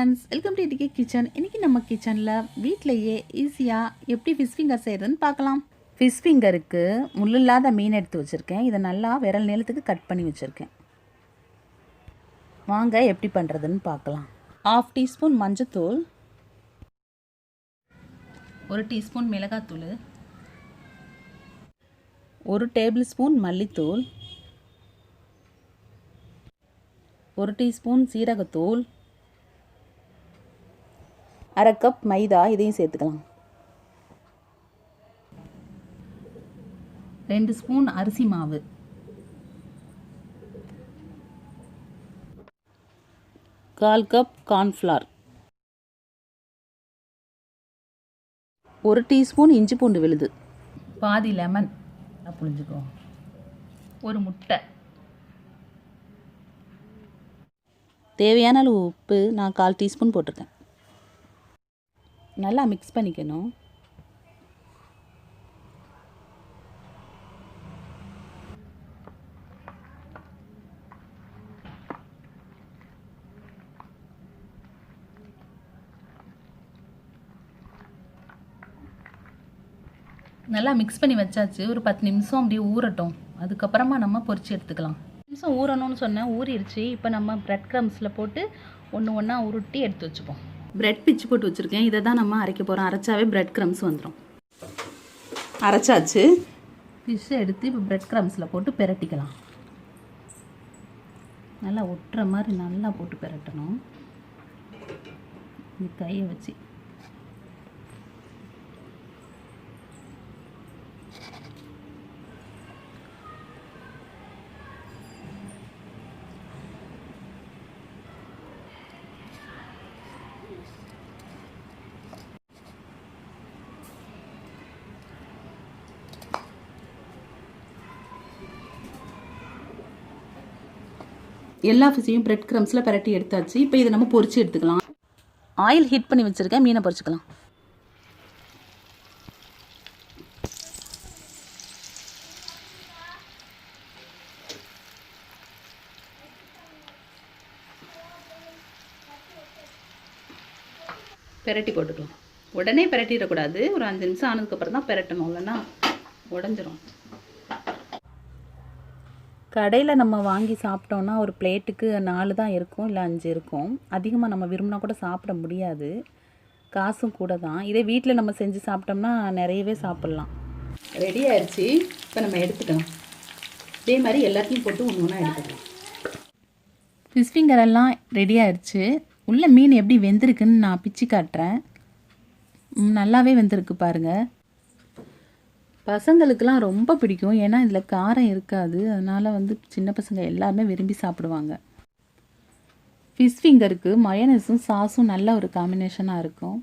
Friends, welcome to ATK kitchen. இன்றைக்கி நம்ம கிச்சனில் வீட்டிலையே ஈஸியாக எப்படி ஃபிஷ் ஃபிங்கர் செய்கிறதுன்னு பார்க்கலாம். ஃபிஷ் ஃபிங்கருக்கு முள்ளில்லாத மீன் எடுத்து வச்சுருக்கேன். இதை நல்லா விரல் நீளத்துக்கு கட் பண்ணி வச்சுருக்கேன். வாங்க எப்படி பண்ணுறதுன்னு பார்க்கலாம். 1/2 டீஸ்பூன் மஞ்சத்தூள், 1 டீஸ்பூன் மிளகாத்தூள், 1 டேபிள் ஸ்பூன் மல்லித்தூள், 1 டீஸ்பூன் சீரகத்தூள், 1/2 கப் மைதா, இதையும் சேர்த்துக்கலாம். 2 ஸ்பூன் அரிசி மாவு, 1/4 கப் cornflour, 1 டீஸ்பூன் இஞ்சி பூண்டு விழுது, பாதி லெமன் புழிஞ்சுக்குவோம், 1 முட்டை, தேவையான அளவு உப்பு நான் 1/4 டீஸ்பூன் போட்டிருக்கேன். நல்லா மிக்ஸ் பண்ணிக்கணும். நல்லா மிக்ஸ் பண்ணி வச்சாச்சு. ஒரு 10 நிமிஷம் அப்படியே ஊறட்டும். அதுக்கப்புறமா நம்ம பொரிச்சு எடுத்துக்கலாம். நிமிஷம் ஊறணும்னு சொன்னேன், ஊறிடுச்சு. இப்போ நம்ம பிரெட் க்ரம்ஸில் போட்டு ஒன்று ஒன்றா உருட்டி எடுத்து வச்சுப்போம். பிரெட் பிச்சு போட்டு வச்சுருக்கேன். இதை தான் நம்ம அரைக்க போகிறோம். அரைச்சாவே பிரெட் க்ரம்ஸ் வந்துடும். அரைச்சாச்சு. ஃபிஷ்ஷை எடுத்து இப்போ பிரெட் க்ரம்ஸில் போட்டு பிரட்டிக்கலாம். நல்லா ஒட்டுற மாதிரி நல்லா போட்டு பிரட்டணும். இந்த கையை வச்சு எல்லா ஃபிஷ்ஷையும் பிரெட் க்ரம்ஸில் பரட்டி எடுத்தாச்சு. இப்போ இதை நம்ம பொரிச்சு எடுத்துக்கலாம். ஆயில் ஹீட் பண்ணி வச்சுருக்கேன். மீனை பொரிச்சுக்கலாம். பெரட்டி போட்டுக்கலாம். உடனே பெரட்டிடக்கூடாது. ஒரு 5 நிமிஷம் ஆனதுக்கப்புறம் தான் பெரட்டணும், இல்லைன்னா உடஞ்சிரும். கடையில் நம்ம வாங்கி சாப்பிட்டோன்னா ஒரு பிளேட்டுக்கு 4 தான் இருக்கும், இல்லை 5 இருக்கும். அதிகமாக நம்ம விரும்பினா கூட சாப்பிட முடியாது, காசும் கூட தான். இதே வீட்டில் நம்ம செஞ்சு சாப்பிட்டோம்னா நிறையவே சாப்பிட்லாம். ரெடி ஆயிடுச்சு. இப்போ நம்ம எடுத்துக்கலாம். இதே மாதிரி எல்லாத்தையும் போட்டு ஒன்று ஒன்றா எடுத்துக்கலாம். ஃபிஷ் ஃபிங்கர் எல்லாம் ரெடி ஆயிடுச்சு. உள்ள மீன் எப்படி வெந்திருக்குன்னு நான் பிச்சு காட்டுறேன். நல்லாவே வெந்திருக்கு பாருங்கள். பசங்களுக்கெலாம் ரொம்ப பிடிக்கும். ஏன்னா இதில் காரம் இருக்காது. அதனால் சின்ன பசங்க எல்லாருமே விரும்பி சாப்பிடுவாங்க. ஃபிஷ் ஃபிங்கருக்கு மயோனைஸும் சாஸும் நல்ல ஒரு காம்பினேஷனாக இருக்கும்.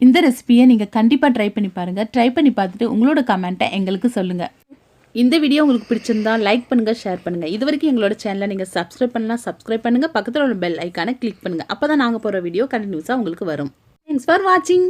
இந்த ரெசிபியை நீங்கள் கண்டிப்பாக ட்ரை பண்ணி பாருங்கள். ட்ரை பண்ணி பார்த்துட்டு உங்களோட கமெண்ட்டை எங்களுக்கு சொல்லுங்கள். இந்த வீடியோ உங்களுக்கு பிடிச்சிருந்தா லைக் பண்ணுங்கள், ஷேர் பண்ணுங்கள். இது வரைக்கும் எங்களோட சேனலை நீங்கள் சப்ஸ்கிரைப் பண்ணலாம், சப்ஸ்கிரைப் பண்ணுங்கள். பக்கத்தில் உள்ள பெல் ஐக்கானை கிளிக் பண்ணுங்கள். அப்போ தான் நாங்கள் போகிற வீடியோ கண்டினியூஸாக உங்களுக்கு வரும். தேங்க்ஸ் ஃபார் வாட்சிங்.